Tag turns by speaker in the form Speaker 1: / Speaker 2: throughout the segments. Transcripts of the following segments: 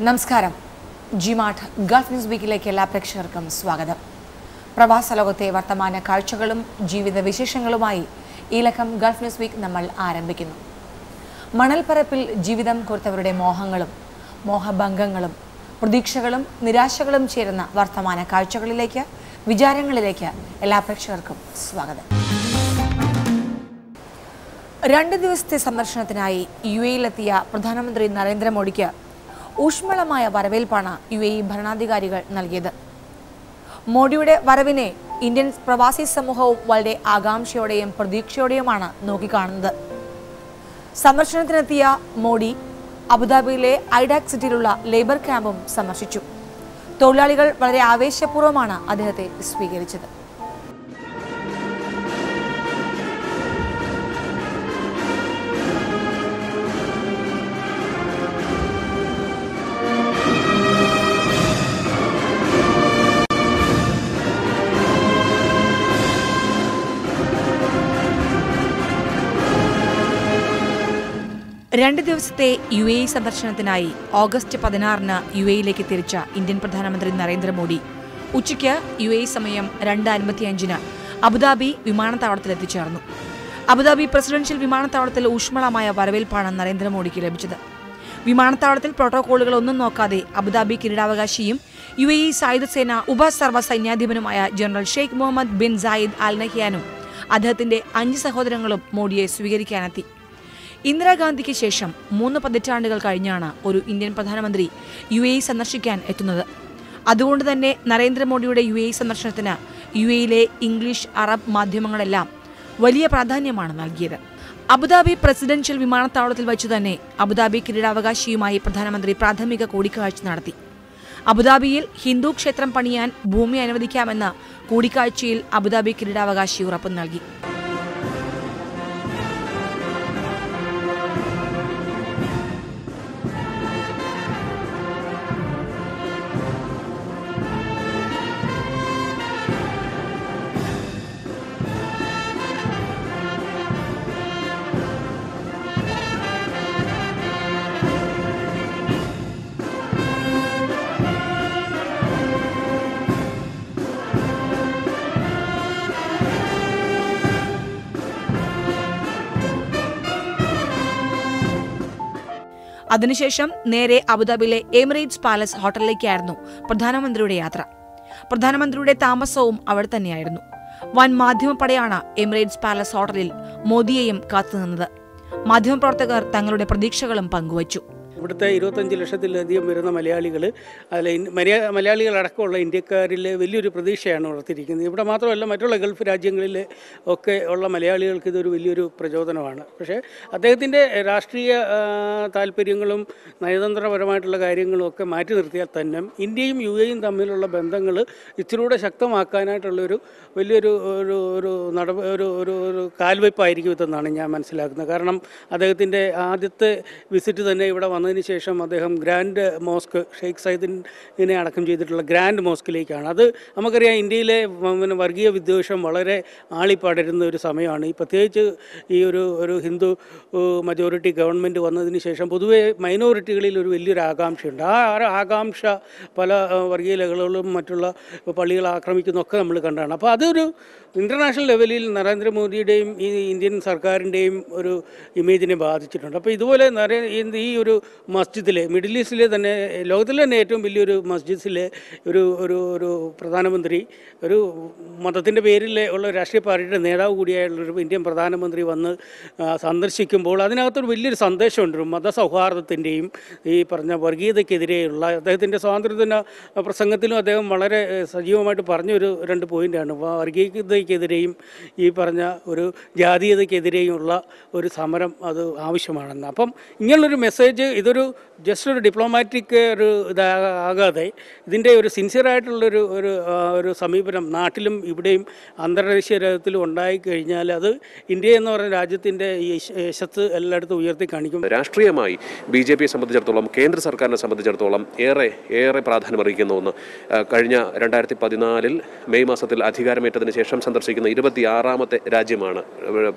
Speaker 1: നമസ്കാരം. G-Mart Gulf news വീക്കിലേക്ക് എല്ലാ പ്രേക്ഷകർക്കും സ്വാഗതം. പ്രവാസ ലോകത്തെ വർത്തമാന കാഴ്ചകളും ജീവിത വിശേഷങ്ങളുമായി ഈ ലക്കം ഗൾഫ് ന്യൂസ് വീക്ക് നമ്മൾ ആരംഭിക്കുന്നു. മണൽപ്പരപ്പിൽ ജീവിതം കോർത്തവരുടെ മോഹങ്ങളും മോഹഭംഗങ്ങളും പ്രതീക്ഷകളും നിരാശകളും ചേരുന്ന വർത്തമാന കാഴ്ചകളിലേക്ക് വിചാരങ്ങളിലേക്ക് എല്ലാ പ്രേക്ഷകർക്കും സ്വാഗതം. 2 ദിവസത്തെ സന്ദർശനത്തിനായി UAE-യിലെത്തിയ പ്രധാനമന്ത്രി നരേന്ദ്രമോദിക്ക് ഊഷ്മളമായ വരവേൽപ്പാണ് UAE ഭരണാധികാരികൾ നൽകിയത്. മോദിയുടെ വരവിനെ ഇന്ത്യൻ പ്രവാസി സമൂഹവും വളരെ ആകാംക്ഷയോടെയും പ്രതീക്ഷയോടെയുമാണ് നോക്കിക്കാണുന്നത്. സന്ദർശനത്തിനെത്തിയ മോദി അബുദാബിയിലെ ഐഡാക് സിറ്റിയിലുള്ള ലേബർ ക്യാമ്പും സന്ദർശിച്ചു. തൊഴിലാളികൾ വളരെ ആവേശപൂർവ്വമാണ് അദ്ദേഹത്തെ സ്വീകരിച്ചത്. രണ്ട് ദിവസത്തെ UAE സന്ദർശനത്തിനായി ഓഗസ്റ്റ് 16-ന് UAE-യിലേക്ക് തിരിച്ച ഇന്ത്യൻ പ്രധാനമന്ത്രി നരേന്ദ്രമോദി ഉച്ചയ്ക്ക് UAE സമയം 2:55-ന് അബുദാബി വിമാനത്താവളത്തിൽ എത്തിച്ചേർന്നു. അബുദാബി പ്രസിഡൻഷ്യൽ വിമാനത്താവളത്തിൽ ഊഷ്മളമായ വരവേൽപ്പാണ് നരേന്ദ്രമോദിക്ക് ലഭിച്ചത്. വിമാനത്താവളത്തിൽ പ്രോട്ടോകോളുകളൊന്നും നോക്കാതെ അബുദാബി കിരീടാവകാശിയും UAE സായുധസേന ഉപസർവ സൈന്യാധിപനുമായ general Sheikh Muhammad bin Zayed Al നഹ്യാനും അദ്ദേഹത്തിന്റെ 5 സഹോദരങ്ങളും മോദിയെ സ്വീകരിക്കാനെത്തി. ഇന്ദിരാഗാന്ധിക്ക് ശേഷം 3 പതിറ്റാണ്ടുകൾ കഴിഞ്ഞാണ് ഒരു ഇന്ത്യൻ പ്രധാനമന്ത്രി UAE സന്ദർശിക്കാൻ എത്തുന്നത്. അതുകൊണ്ട് തന്നെ നരേന്ദ്രമോദിയുടെ UAE സന്ദർശനത്തിന് UAE-യിലെ ഇംഗ്ലീഷ്, അറബ് മാധ്യമങ്ങളെല്ലാം വലിയ പ്രാധാന്യമാണ് നൽകിയത്. അബുദാബി പ്രസിഡൻഷ്യൽ വിമാനത്താവളത്തിൽ വച്ചു തന്നെ അബുദാബി കിരീടാവകാശിയുമായി പ്രധാനമന്ത്രി പ്രാഥമിക കൂടിക്കാഴ്ച നടത്തി. അബുദാബിയിൽ ഹിന്ദു ക്ഷേത്രം പണിയാൻ ഭൂമി അനുവദിക്കാമെന്ന് കൂടിക്കാഴ്ചയിൽ അബുദാബി കിരീടാവകാശി ഉറപ്പു നൽകി. അതിനുശേഷം നേരെ അബുദാബിയിലെ എമിറേറ്റ്സ് പാലസ് ഹോട്ടലിലേക്കായിരുന്നു പ്രധാനമന്ത്രിയുടെ യാത്ര. പ്രധാനമന്ത്രിയുടെ താമസവും അവിടെ തന്നെയായിരുന്നു. വൻ മാധ്യമപ്പടയാണ് എമിറേറ്റ്സ് പാലസ് ഹോട്ടലിൽ മോദിയെയും കാത്തുനിന്നത്. മാധ്യമപ്രവർത്തകർ തങ്ങളുടെ പ്രതീക്ഷകളും പങ്കുവച്ചു.
Speaker 2: ഇവിടുത്തെ 25 ലക്ഷത്തിലധികം വരുന്ന മലയാളികൾ, അതിൽ മലയാളികളടക്കമുള്ള ഇന്ത്യക്കാരിൽ വലിയൊരു പ്രതീക്ഷയാണ് വളർത്തിയിരിക്കുന്നത്. ഇവിടെ മാത്രമല്ല, മറ്റുള്ള ഗൾഫ് രാജ്യങ്ങളിൽ ഒക്കെ ഉള്ള മലയാളികൾക്ക് ഇതൊരു വലിയൊരു പ്രചോദനമാണ്. പക്ഷേ അദ്ദേഹത്തിൻ്റെ രാഷ്ട്രീയ താല്പര്യങ്ങളും നയതന്ത്രപരമായിട്ടുള്ള കാര്യങ്ങളും ഒക്കെ മാറ്റി നിർത്തിയാൽ തന്നെ ഇന്ത്യയും UAE-യും തമ്മിലുള്ള ബന്ധങ്ങൾ ഇച്ചിരൂടെ ശക്തമാക്കാനായിട്ടുള്ളൊരു വലിയൊരു ഒരു കാൽവയ്പ്പായിരിക്കും ഇതെന്നാണ് ഞാൻ മനസ്സിലാക്കുന്നത്. കാരണം അദ്ദേഹത്തിൻ്റെ ആദ്യത്തെ വിസിറ്റ് തന്നെ ഇവിടെ വന്നതിന് ശേഷം അദ്ദേഹം ഗ്രാൻഡ് മോസ്ക്, ഷെയ്ഖ് സയ്യിദിനെ അടക്കം ചെയ്തിട്ടുള്ള ഗ്രാൻഡ് മോസ്കിലേക്കാണ്. അത് നമുക്കറിയാം, ഇന്ത്യയിലെ വർഗീയ വിദ്വേഷം വളരെ ആളിപ്പടരുന്ന ഒരു സമയമാണ്. ഈ പ്രത്യേകിച്ച് ഈ ഒരു ഹിന്ദു മജോറിറ്റി ഗവൺമെൻറ് വന്നതിന് ശേഷം പൊതുവേ മൈനോറിറ്റികളിൽ ഒരു വലിയൊരു ആകാംക്ഷയുണ്ട്. ആ ആകാംക്ഷ പല വർഗീയ ലഹളകളും മറ്റുള്ള പള്ളികൾ ആക്രമിക്കുന്നതൊക്കെ നമ്മൾ കണ്ടാണ്. അപ്പോൾ അതൊരു ഇൻ്റർനാഷണൽ ലെവലിൽ നരേന്ദ്രമോദിയുടെയും ഈ ഇന്ത്യൻ സർക്കാരിൻ്റെയും ഒരു ഇമേജിനെ ബാധിച്ചിട്ടുണ്ട്. അപ്പോൾ ഇതുപോലെ ഈ ഒരു മസ്ജിദിലെ, മിഡിൽ ഈസ്റ്റിലെ തന്നെ, ലോകത്തിലെ തന്നെ ഏറ്റവും വലിയൊരു മസ്ജിദിലെ ഒരു പ്രധാനമന്ത്രി, ഒരു മതത്തിൻ്റെ പേരിൽ ഉള്ള രാഷ്ട്രീയ പാർട്ടിയുടെ നേതാവ് കൂടിയായുള്ളൊരു ഇന്ത്യൻ പ്രധാനമന്ത്രി വന്ന് സന്ദർശിക്കുമ്പോൾ അതിനകത്തൊരു വലിയൊരു സന്ദേശമുണ്ട്. മതസൗഹാർദ്ദത്തിൻ്റെയും ഈ പറഞ്ഞ വർഗീയതയ്ക്കെതിരെയുള്ള അദ്ദേഹത്തിൻ്റെ സ്വാതന്ത്ര്യദിന പ്രസംഗത്തിലും അദ്ദേഹം വളരെ സജീവമായിട്ട് പറഞ്ഞൊരു 2 പോയിൻ്റാണ്. വർഗീയതയ്ക്കെതിരെയും ഈ പറഞ്ഞ ഒരു ജാതീയതയ്ക്കെതിരെയുള്ള ഒരു സമരം അത് ആവശ്യമാണെന്ന്. അപ്പം ഇങ്ങനെയുള്ളൊരു മെസ്സേജ്, ഇതൊരു ജസ്റ്റ് ഒരു ഡിപ്ലോമാറ്റിക് ഒരു ഇതാകാതെ ഇതിൻ്റെ ഒരു സിൻസിയറായിട്ടുള്ളൊരു സമീപനം നാട്ടിലും ഇവിടെയും അന്തർദേശീയ തലത്തിലും ഉണ്ടായിക്കഴിഞ്ഞാൽ അത് ഇന്ത്യ എന്ന് പറയുന്ന രാജ്യത്തിൻ്റെ ഈ യശസ്സ് എല്ലായിടത്തും ഉയർത്തി കാണിക്കും.
Speaker 3: രാഷ്ട്രീയമായി BJP-യെ സംബന്ധിച്ചിടത്തോളം, കേന്ദ്ര സർക്കാരിനെ സംബന്ധിച്ചിടത്തോളം ഏറെ പ്രാധാന്യമർഹിക്കുന്ന ഒന്ന്, കഴിഞ്ഞ 2014 മെയ് മാസത്തിൽ അധികാരമേറ്റതിന് ശേഷം സന്ദർശിക്കുന്ന 26ാമത്തെ രാജ്യമാണ്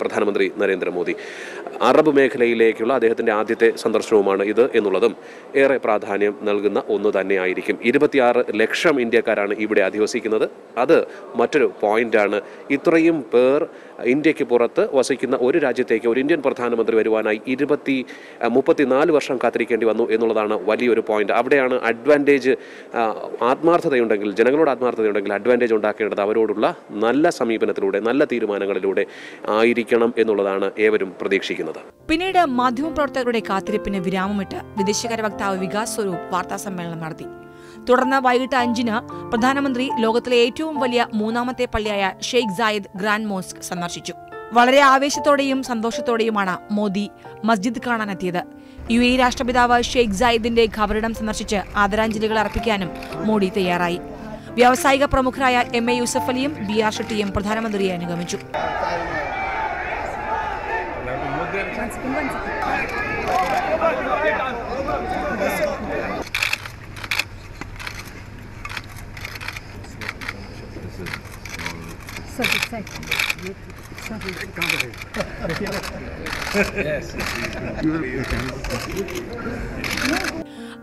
Speaker 3: പ്രധാനമന്ത്രി നരേന്ദ്രമോദി. അറബ് മേഖലയിലേക്കുള്ള അദ്ദേഹത്തിൻ്റെ ആദ്യത്തെ സന്ദർശനവുമാണ് ഇത്. എന്നുള്ളതും ഏറെ പ്രാധാന്യം നൽകുന്ന ഒന്ന് തന്നെയായിരിക്കും. 26 ലക്ഷം ഇന്ത്യക്കാരാണ് ഇവിടെ അധിവസിക്കുന്നത്. അത് മറ്റൊരു പോയിന്റാണ്. ഇത്രയും പേർ ഇന്ത്യക്ക് പുറത്ത് വസിക്കുന്ന ഒരു രാജ്യത്തേക്ക് ഒരു ഇന്ത്യൻ പ്രധാനമന്ത്രി വരുവാനായി 34 വർഷം കാത്തിരിക്കേണ്ടി വന്നു എന്നുള്ളതാണ് വലിയൊരു പോയിന്റ്. അവിടെയാണ് അഡ്വാൻറ്റേജ്. ആത്മാർത്ഥതയുണ്ടെങ്കിൽ, ജനങ്ങളോട് ആത്മാർത്ഥതയുണ്ടെങ്കിൽ അഡ്വാൻറ്റേജ് ഉണ്ടാക്കേണ്ടത് അവരോടുള്ള നല്ല സമീപനത്തിലൂടെ, നല്ല തീരുമാനങ്ങളിലൂടെ ആയിരിക്കണം എന്നുള്ളതാണ് ഏവരും പ്രതീക്ഷിക്കുന്നത്.
Speaker 1: പിന്നീട് മാധ്യമപ്രവർത്തകരുടെ കാത്തിരിപ്പിന് വിരാമമിട്ട് വിദേശകാര്യ വക്താവ് വികാസ് സ്വരൂപ് വാർത്താസമ്മേളനം നടത്തി. തുടർന്ന് വൈകിട്ട് 5-ന് പ്രധാനമന്ത്രി ലോകത്തിലെ ഏറ്റവും വലിയ 3ാമത്തെ പള്ളിയായ ഷെയ്ഖ് സായിദ് ഗ്രാൻഡ് മോസ്ക് സന്ദർശിച്ചു. വളരെ ആവേശത്തോടെയും സന്തോഷത്തോടെയുമാണ് മോദി മസ്ജിദ് കാണാനെത്തിയത്. UAE രാഷ്ട്രപിതാവ് ഷെയ്ഖ് സായിദിന്റെ ഖബറിടം സന്ദർശിച്ച് ആദരാഞ്ജലികൾ അർപ്പിക്കാനും മോദി തയ്യാറായി. വ്യാവസായിക പ്രമുഖരായ MA യൂസഫ് അലിയും BR ഷെട്ടിയും പ്രധാനമന്ത്രിയെ അനുഗമിച്ചു.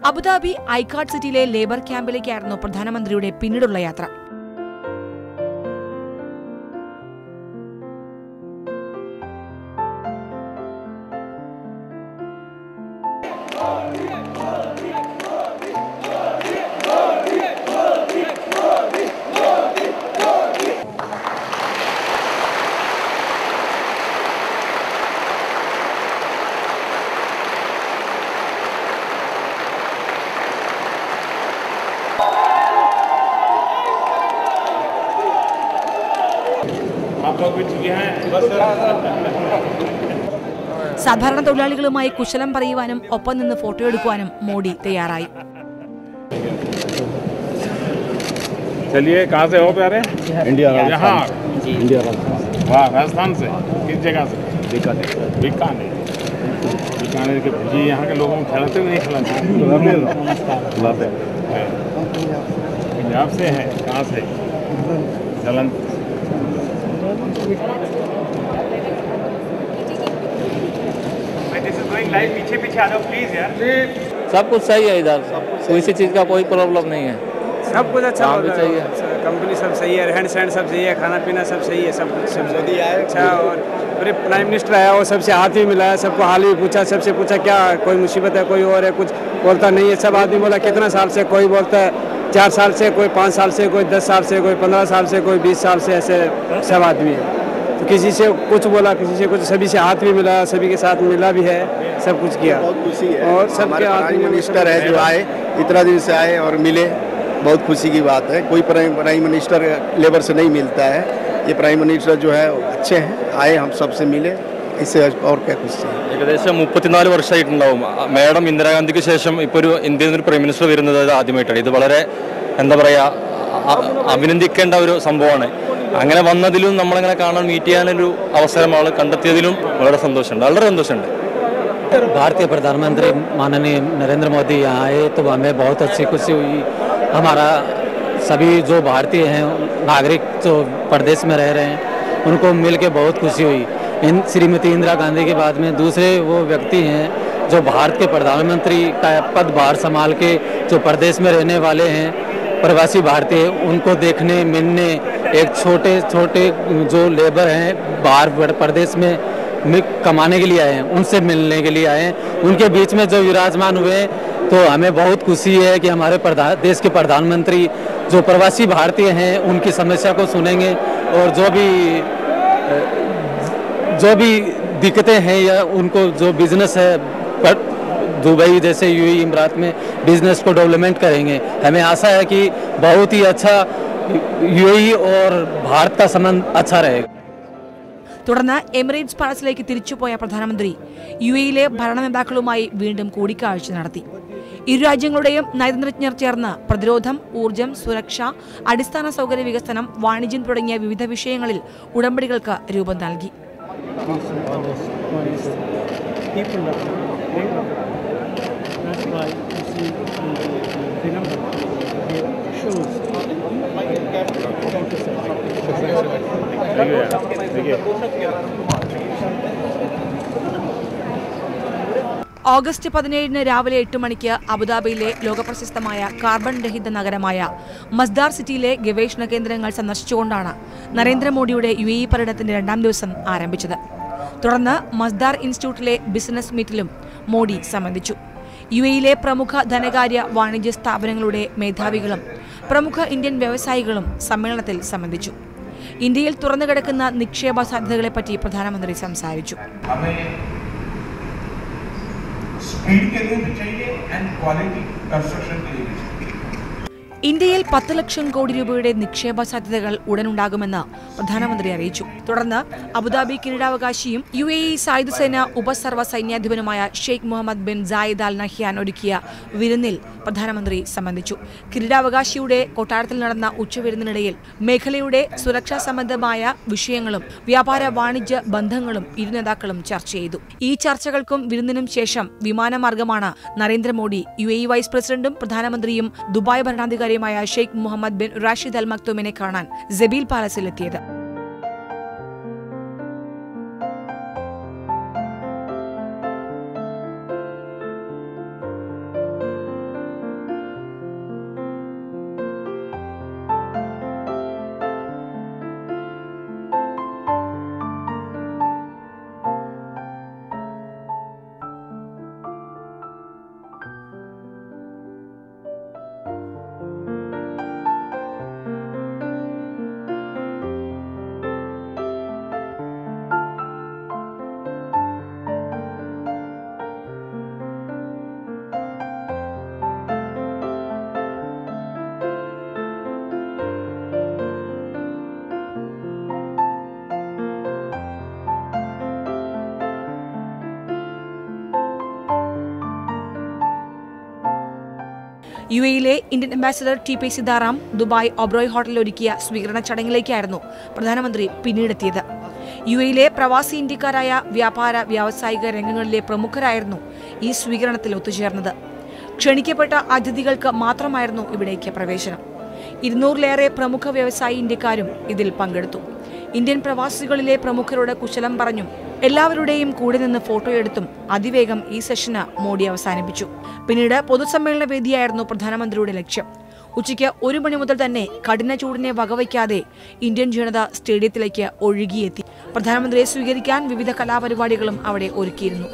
Speaker 1: അബുദാബി ഐക്കാർഡ് സിറ്റിയിലെ ലേബർ ക്യാമ്പിലേക്കായിരുന്നു പ്രധാനമന്ത്രിയുടെ പിന്നീടുള്ള യാത്ര. സാധാരണ തൊഴിലാളികളുമായി കുശലം പറയുവാനും ഒപ്പം നിന്ന് ഫോട്ടോ എടുക്കുവാനും മോദി തയ്യാറായി.
Speaker 4: चलिए, कहाँ से हो प्यारे? इंडिया। यहाँ इंडिया। वाह, राजस्थान से किस जगह से? बीकानेर। बीकानेर के जी यहाँ के लोगों को खिलाते हुए नहीं खिलाते? पंजाब से हैं? कहाँ से? जलन। पीछे पीछे आ जाओ प्लीज यार।
Speaker 5: सब कुछ सही है इधर, किसी चीज़ का कोई प्रॉब्लम नहीं है,
Speaker 6: सब कुछ अच्छा
Speaker 5: भी चाहिए,
Speaker 6: कंपनी सब सही है, रहन सहन सब सही है, खाना पीना सब सही है, सब कुछ सब अच्छा। और मेरे प्राइम मिनिस्टर आया, वो सबसे हाथ भी मिलाया, सबको हाल भी पूछा, सबसे पूछा क्या कोई मुसीबत है, कोई और है, कुछ बोलता नहीं है। सब आदमी बोला कितना साल से, कोई बोलता है 4 साल से, कोई 5 साल से, कोई 10 साल से, कोई 15 साल से, कोई 20 साल से, ऐसे सब आदमी है। तो किसी से कुछ बोला, किसी से कुछ, सभी से हाथ भी मिलाया, सभी के साथ मिला भी है, सब कुछ किया।
Speaker 7: बहुत खुशी है
Speaker 6: और सबके
Speaker 7: प्राइम मिनिस्टर है जो आए, इतना दिन से आए और मिले, बहुत खुशी की बात है। कोई प्राइम मिनिस्टर लेबर से नहीं मिलता है, ये प्राइम मिनिस्टर जो है अच्छे हैं, आए हम सबसे मिले, इससे और क्या खुशी है।
Speaker 5: ഏകദേശം 34 വർഷമായിട്ടുണ്ടാവും മാഡം ഇന്ദിരാഗാന്ധിക്ക് ശേഷം ഇപ്പോൾ ഒരു ഇന്ത്യയിൽ നിന്ന് പ്രൈം മിനിസ്റ്റർ വരുന്നത് ആദ്യമായിട്ടാണ്. ഇത് വളരെ എന്താ പറയുക, അഭിനന്ദിക്കേണ്ട ഒരു സംഭവമാണ്. അങ്ങനെ വന്നതിലും നമ്മളങ്ങനെ കാണാൻ മീറ്റ് ചെയ്യാനൊരു അവസരം ആൾ കണ്ടെത്തിയതിലും വളരെ സന്തോഷമുണ്ട്, വളരെ സന്തോഷമുണ്ട്.
Speaker 8: भारतीय प्रधानमंत्री माननीय नरेंद्र मोदी यहाँ आए तो हमें बहुत अच्छी खुशी हुई। हमारा सभी जो भारतीय हैं नागरिक जो प्रदेश में रह रहे हैं उनको मिल के बहुत खुशी हुई। श्रीमती इंदिरा गांधी के बाद में दूसरे वो व्यक्ति हैं जो भारत के प्रधानमंत्री का पदभार संभाल के जो प्रदेश में रहने वाले हैं प्रवासी भारतीय, उनको देखने मिलने, एक छोटे छोटे जो लेबर हैं बाहर प्रदेश में कमाने के लिए आए हैं, उनसे मिलने के लिए आए हैं, उनके बीच में जो विराजमान हुए, तो हमें बहुत खुशी है कि हमारे देश के प्रधानमंत्री जो प्रवासी भारतीय हैं उनकी समस्या को सुनेंगे और जो भी दिक्कतें हैं या उनको जो बिजनेस है दुबई जैसे UAE इमरात में बिजनेस को डेवलपमेंट करेंगे। हमें आशा है कि बहुत ही अच्छा UAE और भारत का संबंध अच्छा रहेगा।
Speaker 1: തുടർന്ന് എമിറേറ്റ്സ് പാലസിലേക്ക് തിരിച്ചുപോയ പ്രധാനമന്ത്രി UAE-യിലെ ഭരണ നേതാക്കളുമായി വീണ്ടും കൂടിക്കാഴ്ച നടത്തി. ഇരു രാജ്യങ്ങളുടെയും നയതന്ത്രജ്ഞർ ചേർന്ന് പ്രതിരോധം, ഊർജ്ജം, സുരക്ഷ, അടിസ്ഥാന സൗകര്യ വികസനം, വാണിജ്യം തുടങ്ങിയ വിവിധ വിഷയങ്ങളിൽ ഉടമ്പടികൾക്ക് രൂപം നൽകി. ഓഗസ്റ്റ് 17 രാവിലെ 8 മണിക്ക് അബുദാബിയിലെ ലോകപ്രശസ്തമായ കാർബൺ രഹിത നഗരമായ മസ്ദാർ സിറ്റിയിലെ ഗവേഷണ കേന്ദ്രങ്ങൾ സന്ദർശിച്ചുകൊണ്ടാണ് നരേന്ദ്രമോദിയുടെ UAE പര്യടനത്തിന്റെ 2ാം ദിവസം ആരംഭിച്ചത്. തുടർന്ന് മസ്ദാർ ഇൻസ്റ്റിറ്റ്യൂട്ടിലെ ബിസിനസ് മീറ്റിലും മോദി സംബന്ധിച്ചു. UAEയിലെ പ്രമുഖ ധനകാര്യ വാണിജ്യ സ്ഥാപനങ്ങളുടെ മേധാവികളും പ്രമുഖ ഇന്ത്യൻ വ്യവസായികളും സമ്മേളനത്തിൽ സംബന്ധിച്ചു. ഇന്ത്യയിൽ തുറന്നുകിടക്കുന്ന നിക്ഷേപ സാധ്യതകളെപ്പറ്റി പ്രധാനമന്ത്രി സംസാരിച്ചു. ഇന്ത്യയിൽ 10 ലക്ഷം കോടി രൂപയുടെ നിക്ഷേപ സാധ്യതകൾ ഉടനുണ്ടാകുമെന്ന് പ്രധാനമന്ത്രി അറിയിച്ചു. തുടർന്ന് അബുദാബി കിരീടാവകാശിയും UAE സായുധ സേന ഉപസർവ സൈന്യാധിപനുമായ Sheikh Muhammad bin Zayed Al Nahyan ഒരുക്കിയ വിരുന്നിൽ പ്രധാനമന്ത്രി സംബന്ധിച്ചു. കിരീടാവകാശിയുടെ കൊട്ടാരത്തിൽ നടന്ന ഉച്ചവിരുന്നിനിടയിൽ മേഖലയുടെ സുരക്ഷാ സംബന്ധമായ വിഷയങ്ങളും വ്യാപാര വാണിജ്യ ബന്ധങ്ങളും ഇരു നേതാക്കളും ചർച്ച ചെയ്തു. ഈ ചർച്ചകൾക്കും വിരുന്നിനും ശേഷം വിമാനമാർഗമാണ് നരേന്ദ്രമോദി UAE വൈസ് പ്രസിഡന്റും പ്രധാനമന്ത്രിയും ദുബായ് ഭരണാധികാരി Sheikh Muhammad bin Rashid Al മക്തൂമിനെ കാണാൻ ജബീൽ പാലസിലെത്തിയത്. UAEയിലെ Indian ambassador TP Sitaram Dubai Oberoi ഹോട്ടലിൽ ഒരുക്കിയ സ്വീകരണ ചടങ്ങിലേക്കായിരുന്നു പ്രധാനമന്ത്രി പിന്നീടെത്തിയത്. UAEയിലെ പ്രവാസി ഇന്ത്യക്കാരായ വ്യാപാര വ്യാവസായിക രംഗങ്ങളിലെ പ്രമുഖരായിരുന്നു ഈ സ്വീകരണത്തിൽ ഒത്തുചേർന്നത്. ക്ഷണിക്കപ്പെട്ട അതിഥികൾക്ക് മാത്രമായിരുന്നു ഇവിടേക്ക് പ്രവേശനം. 200-ലേറെ പ്രമുഖ വ്യവസായി ഇന്ത്യക്കാരും ഇതിൽ പങ്കെടുത്തു. ഇന്ത്യൻ പ്രവാസികളിലെ പ്രമുഖരോട് കുശലം പറഞ്ഞും എല്ലാവരുടെയും കൂടെ നിന്ന് ഫോട്ടോയെടുത്തും അതിവേഗം ഈ സെഷന് മോദി അവസാനിപ്പിച്ചു. പിന്നീട് പൊതുസമ്മേളന വേദിയായിരുന്നു പ്രധാനമന്ത്രിയുടെ ലക്ഷ്യം. ഉച്ചയ്ക്ക് 1 മണി മുതൽ തന്നെ കഠിന ചൂടിനെ വകവയ്ക്കാതെ ഇന്ത്യൻ ജനത സ്റ്റേഡിയത്തിലേക്ക് ഒഴുകിയെത്തി. പ്രധാനമന്ത്രിയെ സ്വീകരിക്കാൻ വിവിധ കലാപരിപാടികളും അവിടെ ഒരുക്കിയിരുന്നു.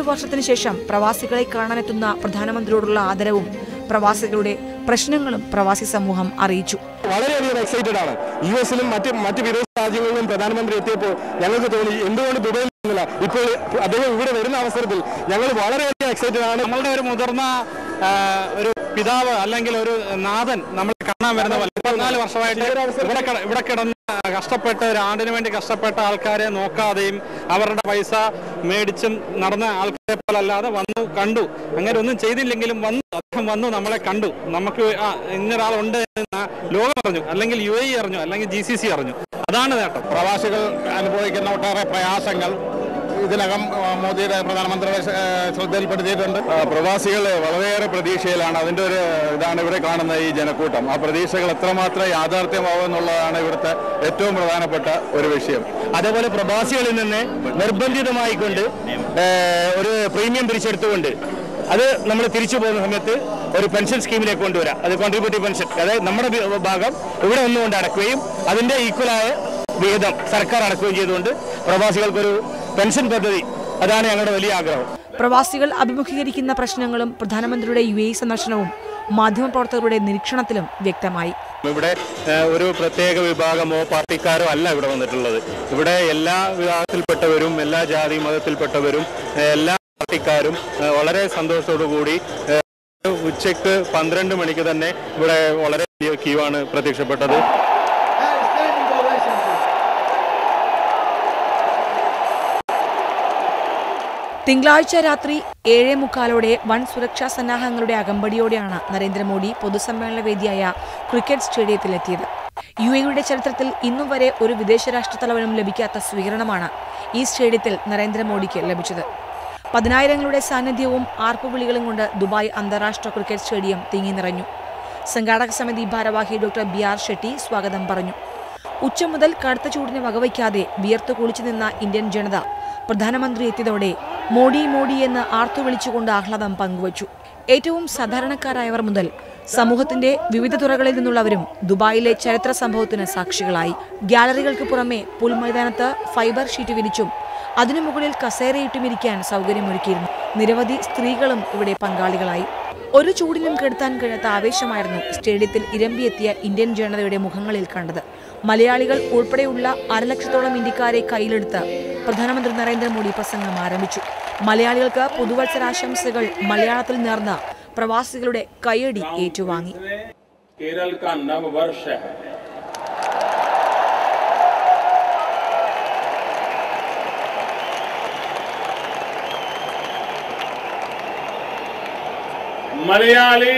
Speaker 1: വർഷത്തിനു ശേഷം പ്രവാസികളെ കാണാനെത്തുന്ന പ്രധാനമന്ത്രിയോടുള്ള ആദരവും പ്രവാസികളുടെ പ്രശ്നങ്ങളും പ്രവാസി സമൂഹം അറിയിച്ചു.
Speaker 9: വളരെയധികം എക്സൈറ്റഡ് ആണ്. US-ലും മറ്റ് വിദേശ രാജ്യങ്ങളിലും പ്രധാനമന്ത്രി എത്തിയപ്പോൾ ഞങ്ങൾക്ക് തോന്നി എന്തുകൊണ്ട് ദുബൈയിൽ നിന്നില്ല. ഇപ്പോൾ അദ്ദേഹം ഇവിടെ വരുന്ന അവസരത്തിൽ ഞങ്ങൾ വളരെയധികം എക്സൈറ്റഡ് ആണ്.
Speaker 5: നമ്മളുടെ ഒരു മുതിർന്ന ഒരു പിതാവ് അല്ലെങ്കിൽ ഒരു നാഥൻ നമ്മളെ കാണാൻ വരുന്ന 14 വർഷമായിട്ട് ഇവിടെ കിടന്ന് കഷ്ടപ്പെട്ട് ഒരു ആണ്ടിന് വേണ്ടി കഷ്ടപ്പെട്ട ആൾക്കാരെ നോക്കാതെയും അവരുടെ പൈസ മേടിച്ചും നടന്ന ആൾക്കാരെ പോലല്ലാതെ വന്നു കണ്ടു. അങ്ങനെ ഒന്നും ചെയ്തില്ലെങ്കിലും അദ്ദേഹം വന്നു നമ്മളെ കണ്ടു. നമുക്ക് ഇന്നൊരാളുണ്ട് എന്ന് ലോകം അറിഞ്ഞു, അല്ലെങ്കിൽ UAE അറിഞ്ഞു, അല്ലെങ്കിൽ GCC അറിഞ്ഞു. അതാണ് നേട്ടം.
Speaker 4: പ്രവാസികൾ അനുഭവിക്കുന്ന ഒട്ടേറെ പ്രയാസങ്ങൾ ഇതിനകം മോദിയുടെ പ്രധാനമന്ത്രിയുടെ ശ്രദ്ധയിൽപ്പെടുത്തിയിട്ടുണ്ട്. പ്രവാസികൾ വളരെയേറെ പ്രതീക്ഷയിലാണ്. അതിൻ്റെ ഒരു ഇതാണ് ഇവിടെ കാണുന്ന ഈ ജനക്കൂട്ടം. ആ പ്രതീക്ഷകൾ എത്രമാത്രം യാഥാർത്ഥ്യമാവും എന്നുള്ളതാണ് ഇവിടുത്തെ ഏറ്റവും പ്രധാനപ്പെട്ട ഒരു വിഷയം.
Speaker 9: അതേപോലെ പ്രവാസികളിൽ നിന്ന് നിർബന്ധിതമായിക്കൊണ്ട് ഒരു പ്രീമിയം പിരിച്ചെടുത്തുകൊണ്ട് അത് നമ്മൾ തിരിച്ചു പോകുന്ന സമയത്ത് ഒരു പെൻഷൻ സ്കീമിലേക്ക് കൊണ്ടുവരാം. അത് കോൺട്രിബ്യൂട്ടീവ് പെൻഷൻ, അതായത് നമ്മുടെ ഭാഗം ഇവിടെ ഒന്നുകൊണ്ട് അടക്കുകയും അതിൻ്റെ ഈക്വലായ വിഹിതം സർക്കാർ അടക്കുകയും ചെയ്തുകൊണ്ട് പ്രവാസികൾക്കൊരു പെൻഷൻ പദ്ധതി, അതാണ് ഞങ്ങളുടെ വലിയ ആഗ്രഹം.
Speaker 1: പ്രവാസികൾ അഭിമുഖീകരിക്കുന്ന പ്രശ്നങ്ങളും പ്രധാനമന്ത്രിയുടെ UAE സന്ദർശനവും മാധ്യമപ്രവർത്തകരുടെ നിരീക്ഷണത്തിലും വ്യക്തമായി.
Speaker 5: ഇവിടെ ഒരു പ്രത്യേക വിഭാഗമോ പാർട്ടിക്കാരോ അല്ല ഇവിടെ വന്നിട്ടുള്ളത്. ഇവിടെ എല്ലാ വിഭാഗത്തിൽപ്പെട്ടവരും, എല്ലാ ജാതി മതത്തിൽപ്പെട്ടവരും, എല്ലാ പാർട്ടിക്കാരും വളരെ സന്തോഷത്തോടു കൂടി ഉച്ചയ്ക്ക് 12 മണിക്ക് തന്നെ ഇവിടെ വളരെ വലിയ ക്യൂ ആണ് പ്രത്യക്ഷപ്പെട്ടത്.
Speaker 1: തിങ്കളാഴ്ച രാത്രി 7:45 വൻ സുരക്ഷാ സന്നാഹങ്ങളുടെ അകമ്പടിയോടെയാണ് നരേന്ദ്രമോദി പൊതുസമ്മേളന വേദിയായ ക്രിക്കറ്റ് സ്റ്റേഡിയത്തിലെത്തിയത്. UAEയുടെ ചരിത്രത്തിൽ ഇന്നും വരെ ഒരു വിദേശ രാഷ്ട്രത്തലവനും ലഭിക്കാത്ത സ്വീകരണമാണ് ഈ സ്റ്റേഡിയത്തിൽ നരേന്ദ്രമോദിക്ക് ലഭിച്ചത്. 10,000ങ്ങളുടെ സാന്നിധ്യവും ആർപ്പുവിളികളും കൊണ്ട് ദുബായ് അന്താരാഷ്ട്ര ക്രിക്കറ്റ് സ്റ്റേഡിയം തിങ്ങി നിറഞ്ഞു. സംഘാടക സമിതി ഭാരവാഹി ഡോക്ടർ BR ഷെട്ടി സ്വാഗതം പറഞ്ഞു. ഉച്ച മുതൽ കടുത്ത ചൂടിന് വകവയ്ക്കാതെ വിയർത്തു കുളിച്ചു നിന്ന ഇന്ത്യൻ ജനത പ്രധാനമന്ത്രി എത്തിയതോടെ മോഡി മോഡി എന്ന് ആർത്തു വിളിച്ചുകൊണ്ട് ആഹ്ലാദം പങ്കുവച്ചു. ഏറ്റവും സാധാരണക്കാരായവർ മുതൽ സമൂഹത്തിന്റെ വിവിധ തുറകളിൽ നിന്നുള്ളവരും ദുബായിലെ ചരിത്ര സംഭവത്തിന് സാക്ഷികളായി. ഗ്യാലറികൾക്ക് പുറമെ പുൽമൈതാനത്ത് ഫൈബർ ഷീറ്റ് വിരിച്ചും അതിനു മുകളിൽ കസേരയിട്ടുമിരിക്കാൻ സൗകര്യമൊരുക്കിയിരുന്നു. നിരവധി സ്ത്രീകളും ഇവിടെ പങ്കാളികളായി. ഒരു ചൂടിനും കെടുത്താൻ കഴിയാത്ത ആവേശമായിരുന്നു സ്റ്റേഡിയത്തിൽ ഇരമ്പിയെത്തിയ ഇന്ത്യൻ ജനതയുടെ മുഖങ്ങളിൽ കണ്ടത്. മലയാളികൾ ഉൾപ്പെടെയുള്ള 1.5 ലക്ഷത്തോളം ഇന്ത്യക്കാരെ കയ്യിലെടുത്ത് പ്രധാനമന്ത്രി നരേന്ദ്രമോദി പ്രസംഗം ആരംഭിച്ചു. മലയാളികൾക്ക് പുതുവത്സരാശംസകൾ മലയാളത്തിൽ നേർന്ന പ്രവാസികളുടെ കയ്യടി ഏറ്റുവാങ്ങി.
Speaker 10: കേരള का नववर्ष है. मलयाली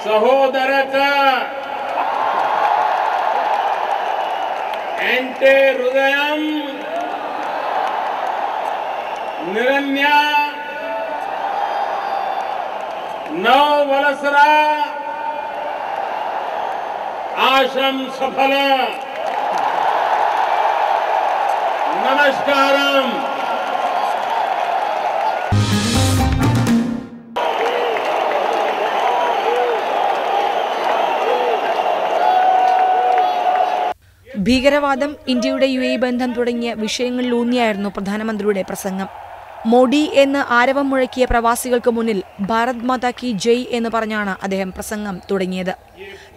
Speaker 10: सहोदरक एंटे हृदयम निरन्य नववलसरा आशम सफल. नमस्कारम.
Speaker 1: ഭീകരവാദം, ഇന്ത്യയുടെ UAE ബന്ധം തുടങ്ങിയ വിഷയങ്ങളിലൂന്നിയായിരുന്നു പ്രധാനമന്ത്രിയുടെ പ്രസംഗം. മോഡി എന്ന് ആരവം മുഴക്കിയ പ്രവാസികൾക്ക് മുന്നിൽ ഭാരത് മാതാ കി ജയ് എന്ന് പറഞ്ഞാണ് അദ്ദേഹം പ്രസംഗം തുടങ്ങിയത്.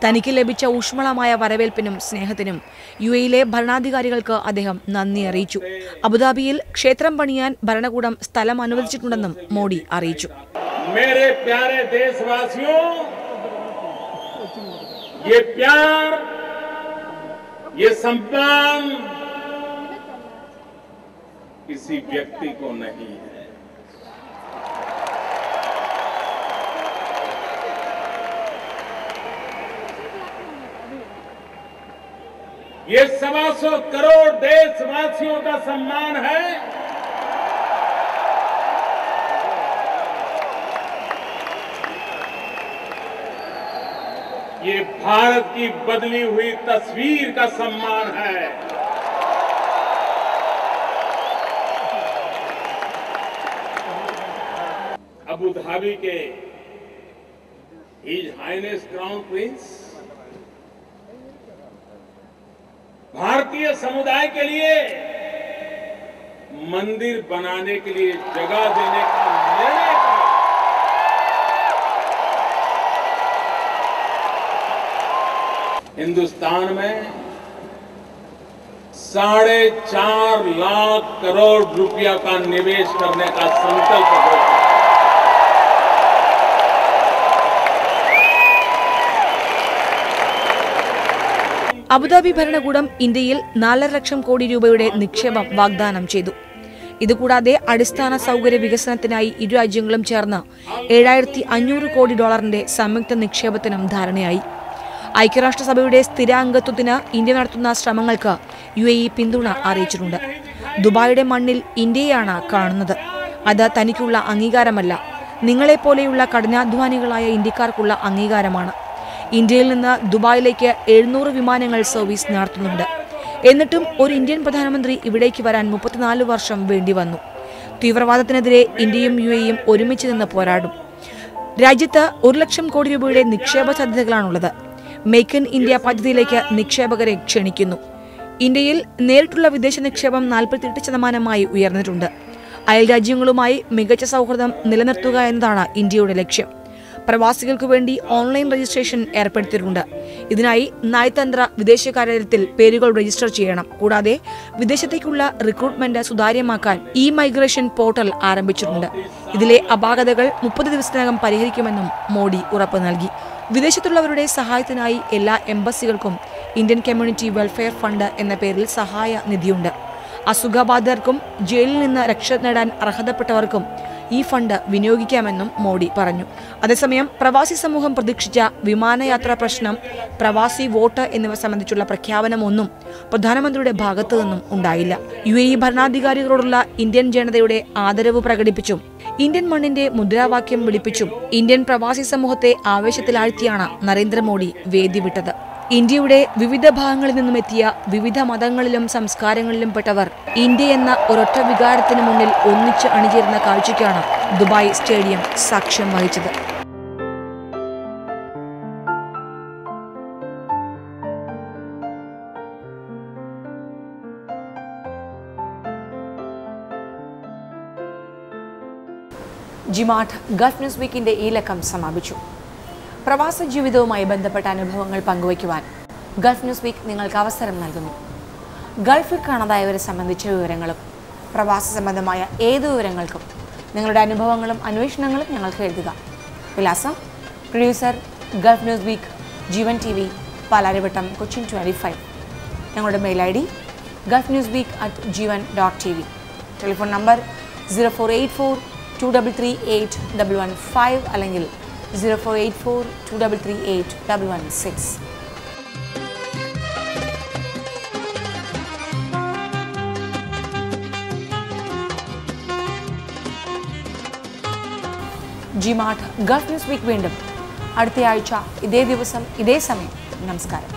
Speaker 1: തനിക്ക് ലഭിച്ച ഊഷ്മളമായ വരവേൽപ്പിനും സ്നേഹത്തിനും UAEയിലെ ഭരണാധികാരികൾക്ക് അദ്ദേഹം നന്ദി അറിയിച്ചു. അബുദാബിയിൽ ക്ഷേത്രം പണിയാൻ ഭരണകൂടം സ്ഥലം അനുവദിച്ചിട്ടുണ്ടെന്നും മോഡി അറിയിച്ചു.
Speaker 10: ये सम्मान किसी व्यक्ति को नहीं है. ये 125 करोड़ देशवासियों का सम्मान है. ये भारत की बदली हुई तस्वीर का सम्मान है. अबू धाबी के हिज हाइनेस क्राउन प्रिंस भारतीय समुदाय के लिए मंदिर बनाने के लिए जगह देने का निर्णय किया. हिंदुस्तान में 4.5 लाख करोड़ रुपया का निवेश करने का संकल्प हो.
Speaker 1: അബുദാബി ഭരണകൂടം ഇന്ത്യയിൽ 4.5 ലക്ഷം കോടി രൂപയുടെ നിക്ഷേപം വാഗ്ദാനം ചെയ്തു. ഇതുകൂടാതെ അടിസ്ഥാന സൗകര്യ വികസനത്തിനായി ഇരു രാജ്യങ്ങളും ചേർന്ന് $7,500 കോടി സംയുക്ത നിക്ഷേപത്തിനും ധാരണയായി. ഐക്യരാഷ്ട്രസഭയുടെ സ്ഥിരാംഗത്വത്തിന് ഇന്ത്യ നടത്തുന്ന ശ്രമങ്ങൾക്ക് UAE പിന്തുണ അറിയിച്ചിട്ടുണ്ട്. ദുബായിയുടെ മണ്ണിൽ ഇന്ത്യയാണ് കാണുന്നത്. അത് തനിക്കുള്ള അംഗീകാരമല്ല, നിങ്ങളെപ്പോലെയുള്ള കഠിനാധ്വാനികളായ ഇന്ത്യക്കാർക്കുള്ള അംഗീകാരമാണ്. ഇന്ത്യയിൽ നിന്ന് ദുബായിലേക്ക് 700 വിമാനങ്ങൾ സർവീസ് നടത്തുന്നുണ്ട്. എന്നിട്ടും ഒരു ഇന്ത്യൻ പ്രധാനമന്ത്രി ഇവിടേക്ക് വരാൻ 34 വർഷം വേണ്ടി വന്നു. തീവ്രവാദത്തിനെതിരെ ഇന്ത്യയും UAEയും ഒരുമിച്ച് നിന്ന് പോരാടും. രാജ്യത്ത് 1 ലക്ഷം കോടി രൂപയുടെ നിക്ഷേപ സാധ്യതകളാണുള്ളത്. മേക്ക് ഇൻ ഇന്ത്യ പദ്ധതിയിലേക്ക് നിക്ഷേപകരെ ക്ഷണിക്കുന്നു. ഇന്ത്യയിൽ നേരിട്ടുള്ള വിദേശ നിക്ഷേപം 48% ഉയർന്നിട്ടുണ്ട്. അയൽരാജ്യങ്ങളുമായി മികച്ച സൗഹൃദം നിലനിർത്തുക എന്നതാണ് ഇന്ത്യയുടെ ലക്ഷ്യം. പ്രവാസികൾക്കു വേണ്ടി ഓൺലൈൻ രജിസ്ട്രേഷൻ ഏർപ്പെടുത്തിയിട്ടുണ്ട്. ഇതിനായി നയതന്ത്ര വിദേശകാര്യത്തിൽ പേരുകൾ രജിസ്റ്റർ ചെയ്യണം. കൂടാതെ വിദേശത്തേക്കുള്ള റിക്രൂട്ട്മെന്റ് സുതാര്യമാക്കാൻ മൈഗ്രേഷൻ പോർട്ടൽ ആരംഭിച്ചിട്ടുണ്ട്. ഇതിലെ അപാകതകൾ 30 ദിവസത്തിനകം പരിഹരിക്കുമെന്നും മോഡി ഉറപ്പ് നൽകി. വിദേശത്തുള്ളവരുടെ സഹായത്തിനായി എല്ലാ എംബസികൾക്കും ഇന്ത്യൻ കമ്മ്യൂണിറ്റി വെൽഫെയർ ഫണ്ട് എന്ന പേരിൽ സഹായ നിധിയുണ്ട്. അസുഖബാധിതർക്കും ജയിലിൽ നിന്ന് രക്ഷ നേടാൻ അർഹതപ്പെട്ടവർക്കും ഈ ഫണ്ട് വിനിയോഗിക്കാമെന്നും മോഡി പറഞ്ഞു. അതേസമയം പ്രവാസി സമൂഹം പ്രതീക്ഷിച്ച വിമാനയാത്രാ പ്രശ്നം, പ്രവാസി വോട്ട് എന്നിവ സംബന്ധിച്ചുള്ള പ്രഖ്യാപനമൊന്നും പ്രധാനമന്ത്രിയുടെ ഭാഗത്തു നിന്നും ഉണ്ടായില്ല. UAE ഭരണാധികാരികളോടുള്ള ഇന്ത്യൻ ജനതയുടെ ആദരവ് പ്രകടിപ്പിച്ചും ഇന്ത്യൻ മണ്ണിന്റെ മുദ്രാവാക്യം വിളിപ്പിച്ചും ഇന്ത്യൻ പ്രവാസി സമൂഹത്തെ ആവേശത്തിലാഴ്ത്തിയാണ് നരേന്ദ്രമോദി വേദി വിട്ടത്. ഇന്ത്യയുടെ വിവിധ ഭാഗങ്ങളിൽ നിന്നും എത്തിയ വിവിധ മതങ്ങളിലും സംസ്കാരങ്ങളിലും പെട്ടവർ ഇന്ത്യ എന്ന ഒരൊറ്റ വികാരത്തിന് മുന്നിൽ ഒന്നിച്ച് അണിചേരുന്ന കാഴ്ചയ്ക്കാണ് ദുബായ് സ്റ്റേഡിയം സാക്ഷ്യം വഹിച്ചത്. ജിമാർട്ട് ഗൾഫ് ന്യൂസ് വീക്കിന്റെ ഈ ലക്കം സമാപിച്ചു. പ്രവാസ ജീവിതവുമായി ബന്ധപ്പെട്ട അനുഭവങ്ങൾ പങ്കുവയ്ക്കുവാൻ ഗൾഫ് ന്യൂസ് വീക്ക് നിങ്ങൾക്ക് അവസരം നൽകുന്നു. ഗൾഫിൽ കാണാതായവരെ സംബന്ധിച്ച വിവരങ്ങളും പ്രവാസ സംബന്ധമായ ഏത് വിവരങ്ങൾക്കും നിങ്ങളുടെ അനുഭവങ്ങളും അന്വേഷണങ്ങളും ഞങ്ങൾക്ക് എഴുതുക. വിലാസം: പ്രൊഡ്യൂസർ, ഗൾഫ് ന്യൂസ് വീക്ക്, ജീവൻ TV, പാലാരിവട്ടം, കൊച്ചിൻ 25. ഞങ്ങളുടെ mail ID gulfnewsweek@jivan.tv. Telephone number 0484233815 അല്ലെങ്കിൽ 0484233816. ജിമാർട്ട് ഗൾഫ് ന്യൂസ് വീക്ക് വീണ്ടും അടുത്തയാഴ്ച ഇതേ ദിവസം ഇതേ സമയം. നമസ്കാരം.